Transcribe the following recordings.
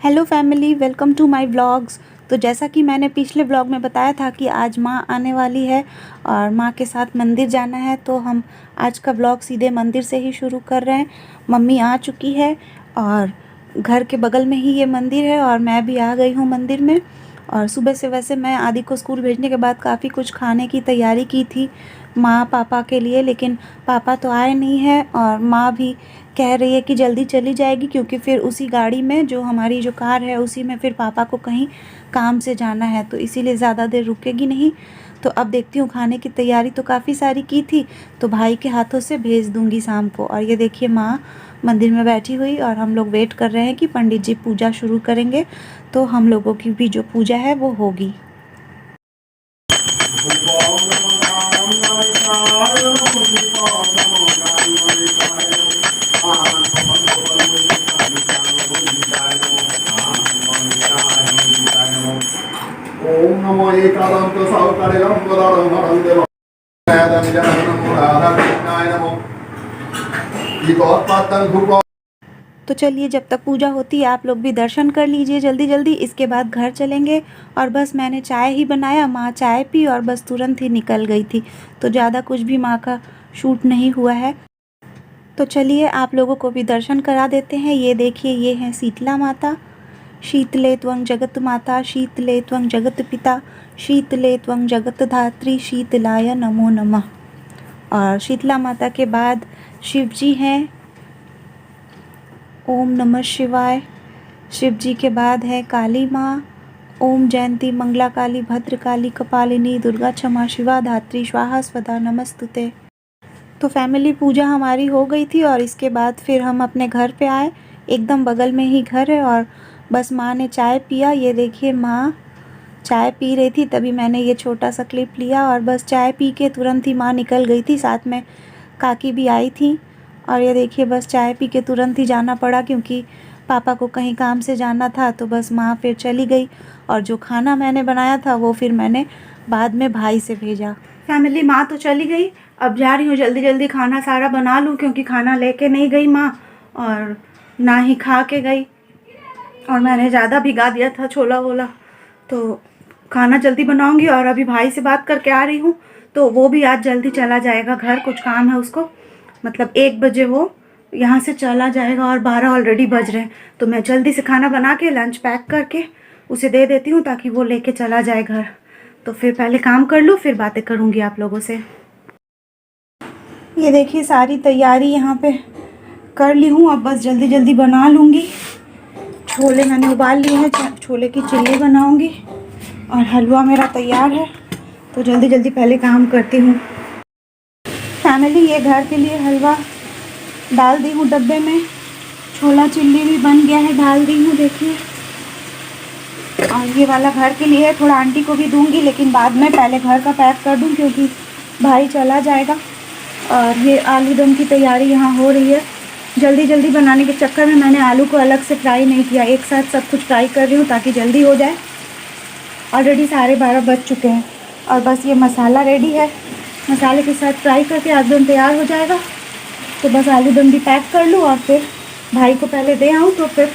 Hello family, welcome to my vlogs. तो जैसा कि मैंने पिछले व्लॉग में बताया था कि आज माँ आने वाली है और माँ के साथ मंदिर जाना है, तो हम आज का व्लॉग सीधे मंदिर से ही शुरू कर रहे हैं। मम्मी आ चुकी है और घर के बगल में ही ये मंदिर है और मैं भी आ गई हूँ मंदिर में। और सुबह से वैसे मैं आदि को स्कूल भेजने के बाद काफ़ी कुछ खाने की तैयारी की थी माँ पापा के लिए, लेकिन पापा तो आए नहीं हैं और माँ भी कह रही है कि जल्दी चली जाएगी क्योंकि फिर उसी गाड़ी में जो हमारी जो कार है उसी में फिर पापा को कहीं काम से जाना है, तो इसीलिए ज़्यादा देर रुकेगी नहीं। तो अब देखती हूँ, खाने की तैयारी तो काफ़ी सारी की थी, तो भाई के हाथों से भेज दूँगी शाम को। और ये देखिए माँ मंदिर में बैठी हुई और हम लोग वेट कर रहे हैं कि पंडित जी पूजा शुरू करेंगे, तो हम लोगों की भी जो पूजा है वो होगी। ओम नमो एकादंत सावकारेयं वदारं देवं नायदं जनं नमो राधाकृष्णाय नमो इतोत्पातं धूपो। तो चलिए, जब तक पूजा होती है आप लोग भी दर्शन कर लीजिए जल्दी जल्दी, इसके बाद घर चलेंगे। और बस मैंने चाय ही बनाया, माँ चाय पी और बस तुरंत ही निकल गई थी, तो ज़्यादा कुछ भी माँ का शूट नहीं हुआ है। तो चलिए आप लोगों को भी दर्शन करा देते हैं। ये देखिए, ये हैं शीतला माता। शीतले त्वं जगत माता, शीतले त्वं जगत पिता, शीतले त्वं जगत धात्री, शीतलाय नमो नमः। और शीतला माता के बाद शिव जी हैं, ओम नमः शिवाय। शिव जी के बाद है काली माँ, ओम जयंती मंगला काली भद्र काली कपालिनी दुर्गा क्षमा शिवा धात्री स्वाहा स्वधा नमस्तुते। तो फैमिली पूजा हमारी हो गई थी और इसके बाद फिर हम अपने घर पे आए। एकदम बगल में ही घर है और बस माँ ने चाय पिया। ये देखिए माँ चाय पी रही थी, तभी मैंने ये छोटा सा क्लिप लिया और बस चाय पी के तुरंत ही माँ निकल गई थी। साथ में काकी भी आई थी और ये देखिए बस चाय पी के तुरंत ही जाना पड़ा क्योंकि पापा को कहीं काम से जाना था, तो बस माँ फिर चली गई। और जो खाना मैंने बनाया था वो फिर मैंने बाद में भाई से भेजा। फैमिली माँ तो चली गई, अब जा रही हूँ जल्दी जल्दी खाना सारा बना लूँ क्योंकि खाना लेके नहीं गई माँ और ना ही खा के गई, और मैंने ज़्यादा भिगा दिया था छोला वोला, तो खाना जल्दी बनाऊँगी। और अभी भाई से बात करके आ रही हूँ, तो वो भी आज जल्दी चला जाएगा घर, कुछ काम है उसको, मतलब 1 बजे वो यहाँ से चला जाएगा और 12 ऑलरेडी बज रहे हैं। तो मैं जल्दी से खाना बना के लंच पैक करके उसे दे देती हूँ ताकि वो लेके चला जाए घर। तो फिर पहले काम कर लूँ, फिर बातें करूँगी आप लोगों से। ये देखिए सारी तैयारी यहाँ पे कर ली हूँ, अब बस जल्दी जल्दी बना लूँगी। छोले मैंने उबाल लिए हैं, छोले की चिल्ली बनाऊँगी और हलवा मेरा तैयार है, तो जल्दी जल्दी पहले काम करती हूँ। फैमिली ये घर के लिए हलवा डाल दी हूँ डब्बे में, छोला चिल्ली भी बन गया है, डाल दी हूँ देखिए। और ये वाला घर के लिए है, थोड़ा आंटी को भी दूंगी लेकिन बाद में, पहले घर का पैक कर दूँ क्योंकि भाई चला जाएगा। और ये आलू दम की तैयारी यहाँ हो रही है। जल्दी जल्दी बनाने के चक्कर में मैंने आलू को अलग से फ्राई नहीं किया, एक साथ सब कुछ फ्राई कर रही हूँ ताकि जल्दी हो जाए। ऑलरेडी 12:30 बज चुके हैं और बस ये मसाला रेडी है, मसाले के साथ फ्राई करके आलू तैयार हो जाएगा। तो बस आलू दम भी पैक कर लूँ और फिर भाई को पहले दे आऊँ तो फिर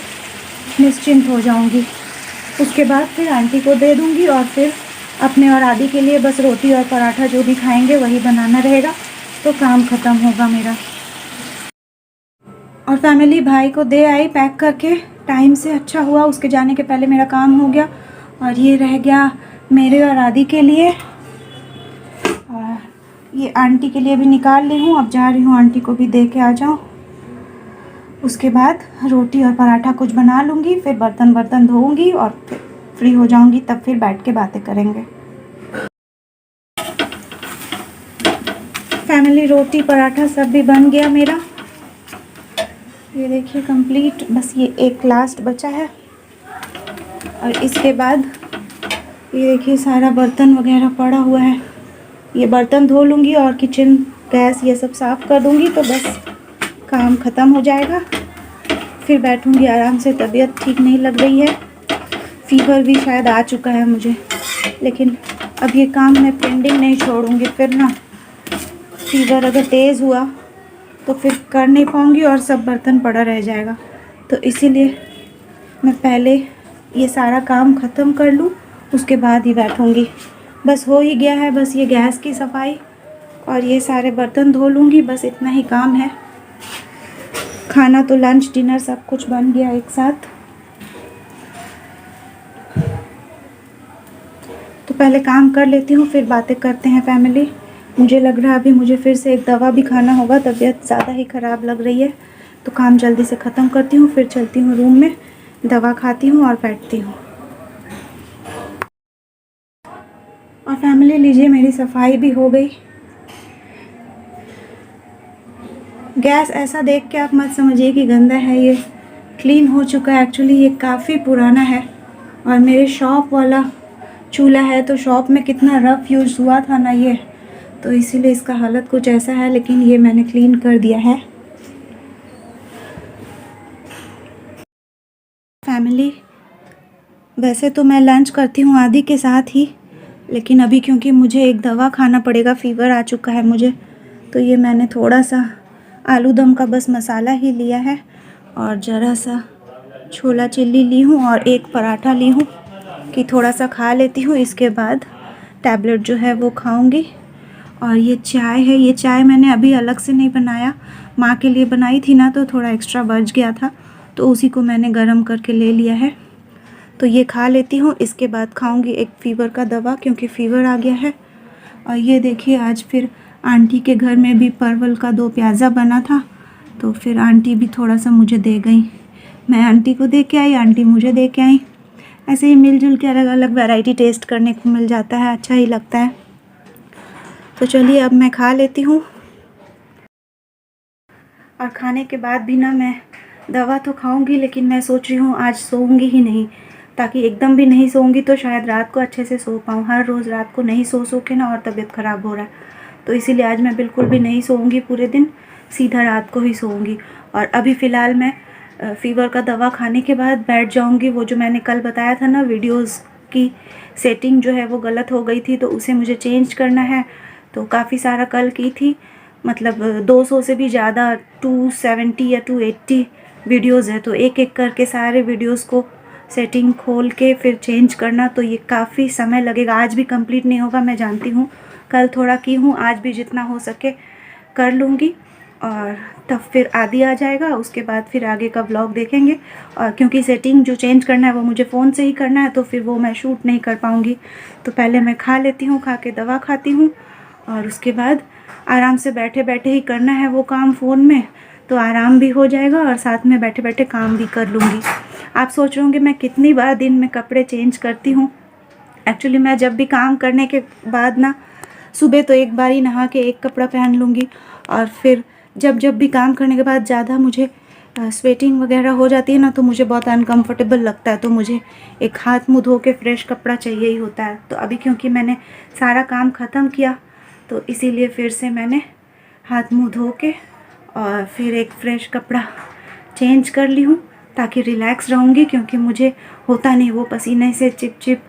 निश्चिंत हो जाऊँगी। उसके बाद फिर आंटी को दे दूँगी और फिर अपने और आदि के लिए बस रोटी और पराठा जो भी खाएंगे वही बनाना रहेगा, तो काम ख़त्म होगा मेरा। और फैमिली भाई को दे आई पैक करके टाइम से, अच्छा हुआ उसके जाने के पहले मेरा काम हो गया। और ये रह गया मेरे और आदि के लिए, और ये आंटी के लिए भी निकाल ली हूँ। अब जा रही हूँ आंटी को भी दे के आ जाऊँ, उसके बाद रोटी और पराठा कुछ बना लूँगी, फिर बर्तन धोऊँगी और फिर फ्री हो जाऊँगी, तब फिर बैठ के बातें करेंगे। फैमिली रोटी पराठा सब भी बन गया मेरा, ये देखिए कंप्लीट, बस ये एक लास्ट बचा है। और इसके बाद ये देखिए सारा बर्तन वगैरह पड़ा हुआ है, ये बर्तन धो लूँगी और किचन गैस ये सब साफ़ कर दूँगी, तो बस काम ख़त्म हो जाएगा। फिर बैठूँगी आराम से, तबीयत ठीक नहीं लग रही है, फीवर भी शायद आ चुका है मुझे, लेकिन अब ये काम मैं पेंडिंग नहीं छोड़ूँगी, फिर ना फीवर अगर तेज़ हुआ तो फिर कर नहीं पाऊँगी और सब बर्तन पड़ा रह जाएगा। तो इसीलिए मैं पहले ये सारा काम ख़त्म कर लूँ, उसके बाद ही बैठूँगी। बस हो ही गया है, बस ये गैस की सफाई और ये सारे बर्तन धो लूँगी, बस इतना ही काम है। खाना तो लंच डिनर सब कुछ बन गया एक साथ। तो पहले काम कर लेती हूँ, फिर बातें करते हैं फैमिली। मुझे लग रहा है अभी मुझे फिर से एक दवा भी खाना होगा, तबीयत ज़्यादा ही ख़राब लग रही है। तो काम जल्दी से ख़त्म करती हूँ, फिर चलती हूँ रूम में, दवा खाती हूँ और बैठती हूँ। और फैमिली लीजिए, मेरी सफाई भी हो गई। गैस ऐसा देख के आप मत समझिए कि गंदा है, ये क्लीन हो चुका है। एक्चुअली ये काफ़ी पुराना है और मेरे शॉप वाला चूल्हा है, तो शॉप में कितना रफ़ यूज़ हुआ था ना ये, तो इसीलिए इसका हालत कुछ ऐसा है। लेकिन ये मैंने क्लीन कर दिया है। फैमिली वैसे तो मैं लंच करती हूँ आदि के साथ ही, लेकिन अभी क्योंकि मुझे एक दवा खाना पड़ेगा, फ़ीवर आ चुका है मुझे, तो ये मैंने थोड़ा सा आलू दम का बस मसाला ही लिया है और ज़रा सा छोला चिल्ली ली हूँ और एक पराठा ली हूँ कि थोड़ा सा खा लेती हूँ, इसके बाद टैबलेट जो है वो खाऊंगी। और ये चाय है, ये चाय मैंने अभी अलग से नहीं बनाया, माँ के लिए बनाई थी ना, तो थोड़ा एक्स्ट्रा बच गया था, तो उसी को मैंने गरम करके ले लिया है। तो ये खा लेती हूँ, इसके बाद खाऊंगी एक फ़ीवर का दवा, क्योंकि फ़ीवर आ गया है। और ये देखिए, आज फिर आंटी के घर में भी परवल का 2 प्याज़ा बना था, तो फिर आंटी भी थोड़ा सा मुझे दे गई। मैं आंटी को दे के आई, आंटी मुझे दे के आई। ऐसे ही मिलजुल के अलग अलग वैरायटी टेस्ट करने को मिल जाता है, अच्छा ही लगता है। तो चलिए अब मैं खा लेती हूँ। और खाने के बाद भी ना, मैं दवा तो खाऊंगी, लेकिन मैं सोच रही हूँ आज सोऊंगी ही नहीं, ताकि एकदम भी नहीं सोऊंगी तो शायद रात को अच्छे से सो पाऊँ। हर रोज़ रात को नहीं सो के ना और तबीयत ख़राब हो रहा है, तो इसीलिए आज मैं बिल्कुल भी नहीं सोऊंगी पूरे दिन, सीधा रात को ही सोऊंगी। और अभी फ़िलहाल मैं फ़ीवर का दवा खाने के बाद बैठ जाऊंगी। वो जो मैंने कल बताया था ना, वीडियोस की सेटिंग जो है वो गलत हो गई थी, तो उसे मुझे चेंज करना है। तो काफ़ी सारा कल की थी, मतलब 200 से भी ज़्यादा, 270 या 280 वीडियोज़ है, तो एक एक करके सारे वीडियोज़ को सेटिंग खोल के फिर चेंज करना, तो ये काफ़ी समय लगेगा। आज भी कंप्लीट नहीं होगा, मैं जानती हूँ। कल थोड़ा की हूँ, आज भी जितना हो सके कर लूँगी, और तब फिर आदि आ जाएगा, उसके बाद फिर आगे का व्लॉग देखेंगे। और क्योंकि सेटिंग जो चेंज करना है वो मुझे फ़ोन से ही करना है, तो फिर वो मैं शूट नहीं कर पाऊँगी। तो पहले मैं खा लेती हूँ, खा के दवा खाती हूँ, और उसके बाद आराम से बैठे बैठे ही करना है वो काम फ़ोन में, तो आराम भी हो जाएगा और साथ में बैठे बैठे काम भी कर लूँगी। आप सोच रहे होंगे मैं कितनी बार दिन में कपड़े चेंज करती हूँ। एक्चुअली मैं जब भी काम करने के बाद ना, सुबह तो एक बार ही नहा के एक कपड़ा पहन लूँगी, और फिर जब भी काम करने के बाद ज़्यादा मुझे स्वेटिंग वगैरह हो जाती है ना, तो मुझे बहुत अनकंफर्टेबल लगता है, तो मुझे एक हाथ मुँह धो के फ्रेश कपड़ा चाहिए ही होता है। तो अभी क्योंकि मैंने सारा काम ख़त्म किया, तो इसीलिए फिर से मैंने हाथ मुँह धो के और फिर एक फ़्रेश कपड़ा चेंज कर ली हूँ, ताकि रिलैक्स रहूँगी, क्योंकि मुझे होता नहीं वो पसीने से चिप चिप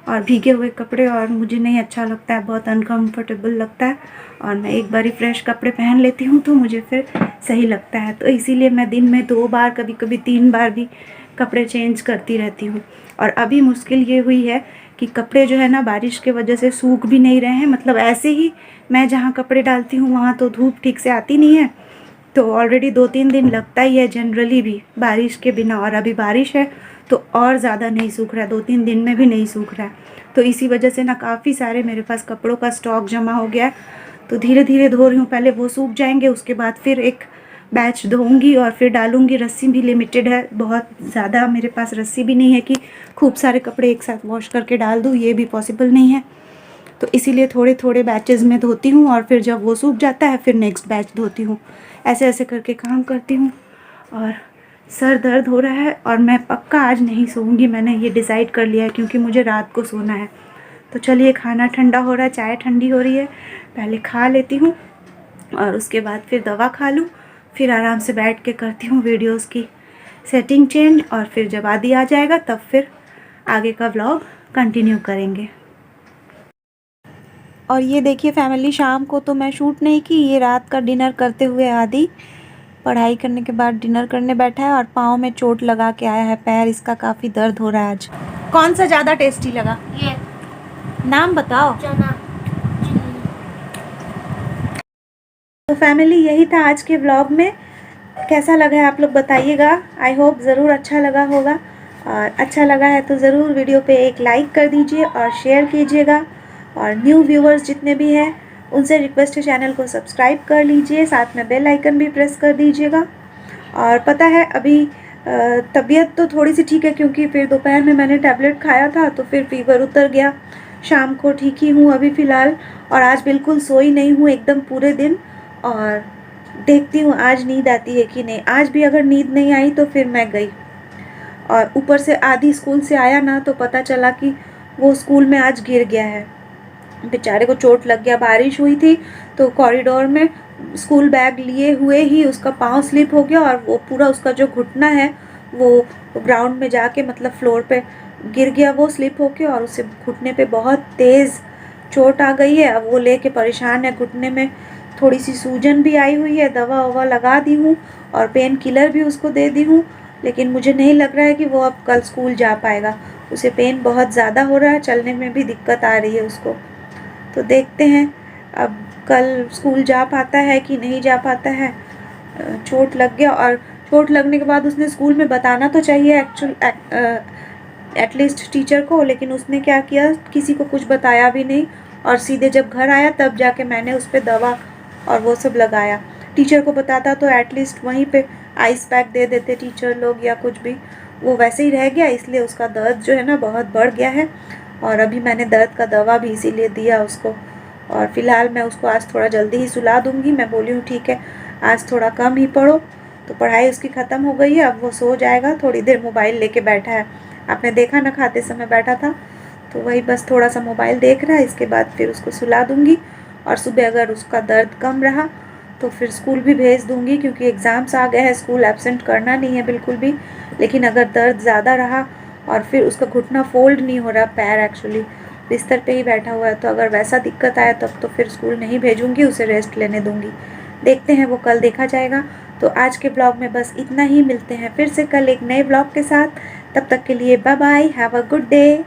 और भीगे हुए कपड़े, और मुझे नहीं अच्छा लगता है, बहुत अनकंफर्टेबल लगता है। और मैं एक बारी फ्रेश कपड़े पहन लेती हूँ तो मुझे फिर सही लगता है, तो इसीलिए मैं दिन में 2 बार, कभी कभी 3 बार भी कपड़े चेंज करती रहती हूँ। और अभी मुश्किल ये हुई है कि कपड़े जो है ना, बारिश के वजह से सूख भी नहीं रहे हैं। मतलब ऐसे ही मैं जहाँ कपड़े डालती हूँ वहाँ तो धूप ठीक से आती नहीं है, तो ऑलरेडी 2-3 दिन लगता ही है जनरली भी बारिश के बिना, और अभी बारिश है तो और ज़्यादा नहीं सूख रहा है, 2-3 दिन में भी नहीं सूख रहा है। तो इसी वजह से ना काफ़ी सारे मेरे पास कपड़ों का स्टॉक जमा हो गया है, तो धीरे धीरे धो रही हूँ। पहले वो सूख जाएंगे, उसके बाद फिर एक बैच धोऊंगी और फिर डालूंगी। रस्सी भी लिमिटेड है, बहुत ज़्यादा मेरे पास रस्सी भी नहीं है कि खूब सारे कपड़े एक साथ वॉश करके डाल दूँ, ये भी पॉसिबल नहीं है। तो इसीलिए थोड़े थोड़े बैचेस में धोती हूँ, और फिर जब वो सूख जाता है फिर नेक्स्ट बैच धोती हूँ। ऐसे ऐसे करके काम करती हूँ। और सर दर्द हो रहा है, और मैं पक्का आज नहीं सोऊंगी, मैंने ये डिसाइड कर लिया है, क्योंकि मुझे रात को सोना है। तो चलिए, खाना ठंडा हो रहा है, चाय ठंडी हो रही है, पहले खा लेती हूँ और उसके बाद फिर दवा खा लूँ, फिर आराम से बैठ के करती हूँ वीडियोस की सेटिंग चेंज, और फिर जब आदि आ जाएगा तब फिर आगे का व्लॉग कंटिन्यू करेंगे। और ये देखिए फैमिली, शाम को तो मैं शूट नहीं की, ये रात का डिनर करते हुए आदि पढ़ाई करने के बाद डिनर करने बैठा है और पाँव में चोट लगा के आया है, पैर इसका काफ़ी दर्द हो रहा है आज। कौन सा ज़्यादा टेस्टी लगा? ये नाम बताओ। चना चिल्ली। तो फैमिली, यही था आज के व्लॉग में। कैसा लगा है आप लोग बताइएगा। आई होप ज़रूर अच्छा लगा होगा, और अच्छा लगा है तो ज़रूर वीडियो पे एक लाइक कर दीजिए और शेयर कीजिएगा। और न्यू व्यूवर्स जितने भी हैं उनसे रिक्वेस्ट है चैनल को सब्सक्राइब कर लीजिए, साथ में बेल आइकन भी प्रेस कर दीजिएगा। और पता है अभी तबीयत तो थोड़ी सी ठीक है, क्योंकि फिर दोपहर में मैंने टैबलेट खाया था तो फिर फीवर उतर गया। शाम को ठीक ही हूँ अभी फ़िलहाल, और आज बिल्कुल सोई नहीं हूँ एकदम पूरे दिन। और देखती हूँ आज नींद आती है कि नहीं। आज भी अगर नींद नहीं आई तो फिर मैं गई, और ऊपर से आधी स्कूल से आया ना तो पता चला कि वो स्कूल में आज गिर गया है। बेचारे को चोट लग गया, बारिश हुई थी तो कॉरिडोर में स्कूल बैग लिए हुए ही उसका पाँव स्लिप हो गया, और वो पूरा उसका जो घुटना है वो ग्राउंड में जाके मतलब फ्लोर पे गिर गया वो स्लिप होके, और उसे घुटने पे बहुत तेज़ चोट आ गई है। अब वो लेके परेशान है, घुटने में थोड़ी सी सूजन भी आई हुई है, दवा ववा लगा दी हूँ और पेन किलर भी उसको दे दी हूँ, लेकिन मुझे नहीं लग रहा है कि वो अब कल स्कूल जा पाएगा। उसे पेन बहुत ज़्यादा हो रहा है, चलने में भी दिक्कत आ रही है उसको। तो देखते हैं अब कल स्कूल जा पाता है कि नहीं जा पाता है। चोट लग गया, और चोट लगने के बाद उसने स्कूल में बताना तो चाहिए एटलीस्ट टीचर को, लेकिन उसने क्या किया, किसी को कुछ बताया भी नहीं, और सीधे जब घर आया तब जाके मैंने उस पर दवा और वो सब लगाया। टीचर को बताता तो एटलीस्ट वहीं पे आइस पैक दे देते टीचर लोग या कुछ भी। वो वैसे ही रह गया, इसलिए उसका दर्द जो है ना बहुत बढ़ गया है, और अभी मैंने दर्द का दवा भी इसीलिए दिया उसको। और फ़िलहाल मैं उसको आज थोड़ा जल्दी ही सुला दूँगी। मैं बोली हूँ ठीक है आज थोड़ा कम ही पढ़ो, तो पढ़ाई उसकी ख़त्म हो गई है, अब वो सो जाएगा। थोड़ी देर मोबाइल लेके बैठा है, आपने देखा ना खाते समय बैठा था, तो वही बस थोड़ा सा मोबाइल देख रहा है। इसके बाद फिर उसको सुला दूँगी, और सुबह अगर उसका दर्द कम रहा तो फिर स्कूल भी भेज दूँगी, क्योंकि एग्ज़ाम्स आ गए हैं, स्कूल एब्सेंट करना नहीं है बिल्कुल भी। लेकिन अगर दर्द ज़्यादा रहा और फिर उसका घुटना फोल्ड नहीं हो रहा, पैर एक्चुअली बिस्तर पे ही बैठा हुआ है, तो अगर वैसा दिक्कत आया तब तो फिर स्कूल नहीं भेजूँगी, उसे रेस्ट लेने दूँगी। देखते हैं, वो कल देखा जाएगा। तो आज के ब्लॉग में बस इतना ही, मिलते हैं फिर से कल एक नए ब्लॉग के साथ। तब तक के लिए bye bye, have a good day.